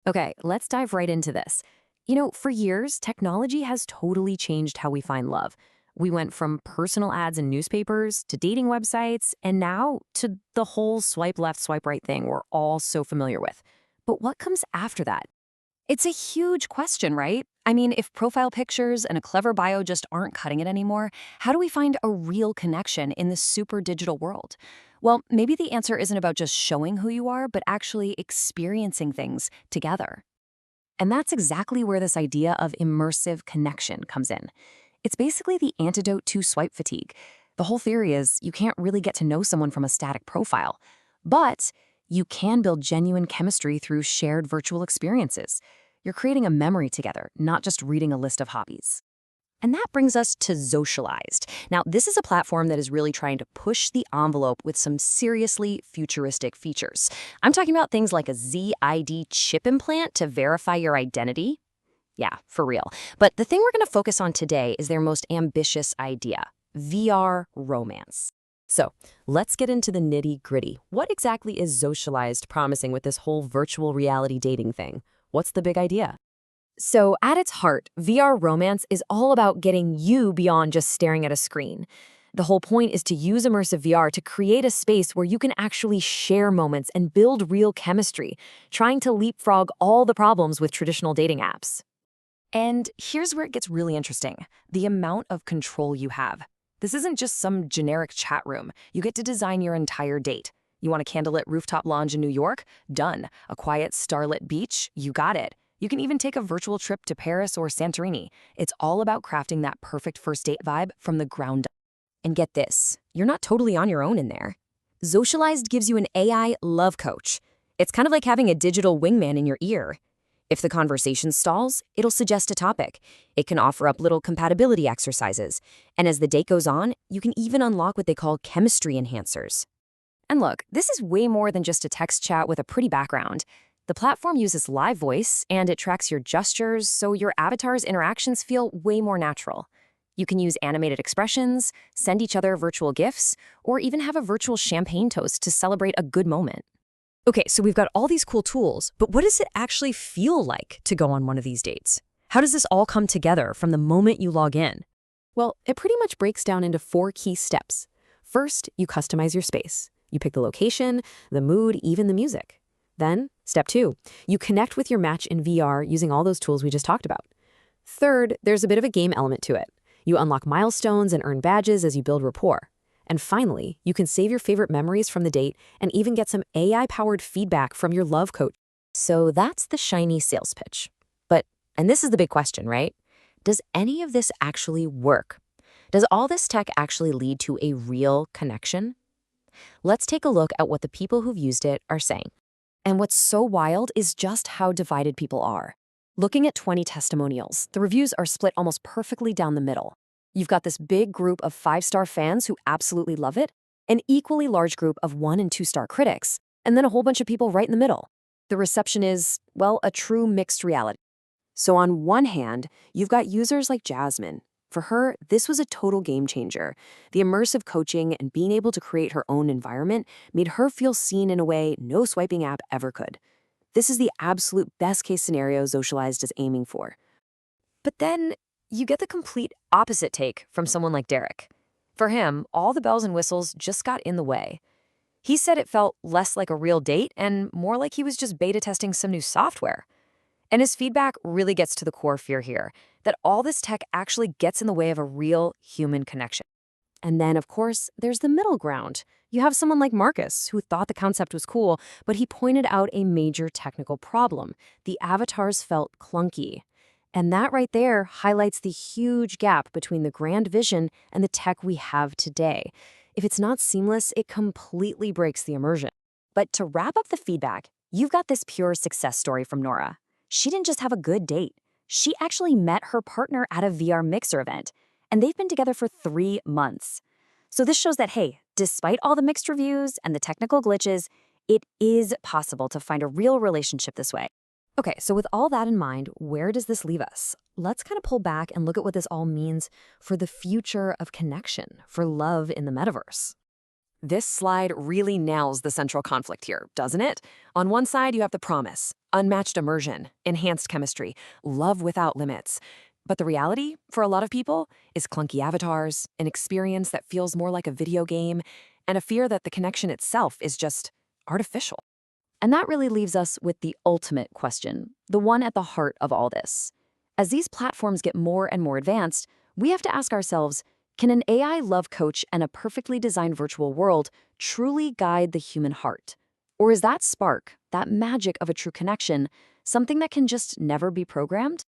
Okay, let's dive right into this. For years, technology has totally changed how we find love. We went from personal ads in newspapers to dating websites, and now to the whole swipe left, swipe right thing we're all so familiar with. But what comes after that? It's a huge question, right? I mean, if profile pictures and a clever bio just aren't cutting it anymore, how do we find a real connection in this super digital world? Well, maybe the answer isn't about just showing who you are, but actually experiencing things together. And that's exactly where this idea of immersive connection comes in. It's basically the antidote to swipe fatigue. The whole theory is you can't really get to know someone from a static profile, but you can build genuine chemistry through shared virtual experiences. You're creating a memory together, not just reading a list of hobbies. And that brings us to Zocialized. Now, this is a platform that is really trying to push the envelope with some seriously futuristic features. I'm talking about things like a ZID chip implant to verify your identity. Yeah, for real. But the thing we're going to focus on today is their most ambitious idea, VR romance. So let's get into the nitty-gritty. What exactly is Zocialized promising with this whole virtual reality dating thing? What's the big idea? So, at its heart, VR romance is all about getting you beyond just staring at a screen. The whole point is to use immersive VR to create a space where you can actually share moments and build real chemistry, trying to leapfrog all the problems with traditional dating apps. And here's where it gets really interesting, the amount of control you have. This isn't just some generic chat room. You get to design your entire date. You want a candlelit rooftop lounge in New York? Done. A quiet, starlit beach? You got it. You can even take a virtual trip to Paris or Santorini. It's all about crafting that perfect first date vibe from the ground up. And get this, you're not totally on your own in there. Socialized gives you an AI love coach. It's kind of like having a digital wingman in your ear. If the conversation stalls, it'll suggest a topic. It can offer up little compatibility exercises. And as the date goes on, you can even unlock what they call chemistry enhancers. And look, this is way more than just a text chat with a pretty background. The platform uses live voice, and it tracks your gestures, so your avatar's interactions feel way more natural. You can use animated expressions, send each other virtual gifts, or even have a virtual champagne toast to celebrate a good moment. Okay, so we've got all these cool tools, but what does it actually feel like to go on one of these dates? How does this all come together from the moment you log in? Well, it pretty much breaks down into 4 key steps. First, you customize your space. You pick the location, the mood, even the music. Then, step 2, you connect with your match in VR using all those tools we just talked about. Third, there's a bit of a game element to it. You unlock milestones and earn badges as you build rapport. And finally, you can save your favorite memories from the date and even get some AI-powered feedback from your love coach. So that's the shiny sales pitch. And this is the big question, right? Does any of this actually work? Does all this tech actually lead to a real connection? Let's take a look at what the people who've used it are saying. And what's so wild is just how divided people are. Looking at 20 testimonials, the reviews are split almost perfectly down the middle. You've got this big group of 5-star fans who absolutely love it, an equally large group of 1- and 2-star critics, and then a whole bunch of people right in the middle. The reception is, well, a true mixed reality. So on one hand, you've got users like Jasmine. For her, this was a total game changer. The immersive coaching and being able to create her own environment made her feel seen in a way no swiping app ever could. This is the absolute best-case scenario Socialized is aiming for. But then you get the complete opposite take from someone like Derek. For him, all the bells and whistles just got in the way. He said it felt less like a real date and more like he was just beta testing some new software. And his feedback really gets to the core fear here, that all this tech actually gets in the way of a real human connection. And then, of course, there's the middle ground. You have someone like Marcus, who thought the concept was cool, but he pointed out a major technical problem. The avatars felt clunky. And that right there highlights the huge gap between the grand vision and the tech we have today. If it's not seamless, it completely breaks the immersion. But to wrap up the feedback, you've got this pure success story from Nora. She didn't just have a good date. She actually met her partner at a VR Mixer event, and they've been together for 3 months. So this shows that, hey, despite all the mixed reviews and the technical glitches, it is possible to find a real relationship this way. Okay, so with all that in mind, where does this leave us? Let's kind of pull back and look at what this all means for the future of connection, for love in the metaverse. This slide really nails the central conflict here, doesn't it? On one side, you have the promise, unmatched immersion, enhanced chemistry, love without limits. But the reality, for a lot of people, is clunky avatars, an experience that feels more like a video game, and a fear that the connection itself is just artificial. And that really leaves us with the ultimate question, the one at the heart of all this. As these platforms get more and more advanced, we have to ask ourselves, can an AI love coach and a perfectly designed virtual world truly guide the human heart? Or is that spark, that magic of a true connection, something that can just never be programmed?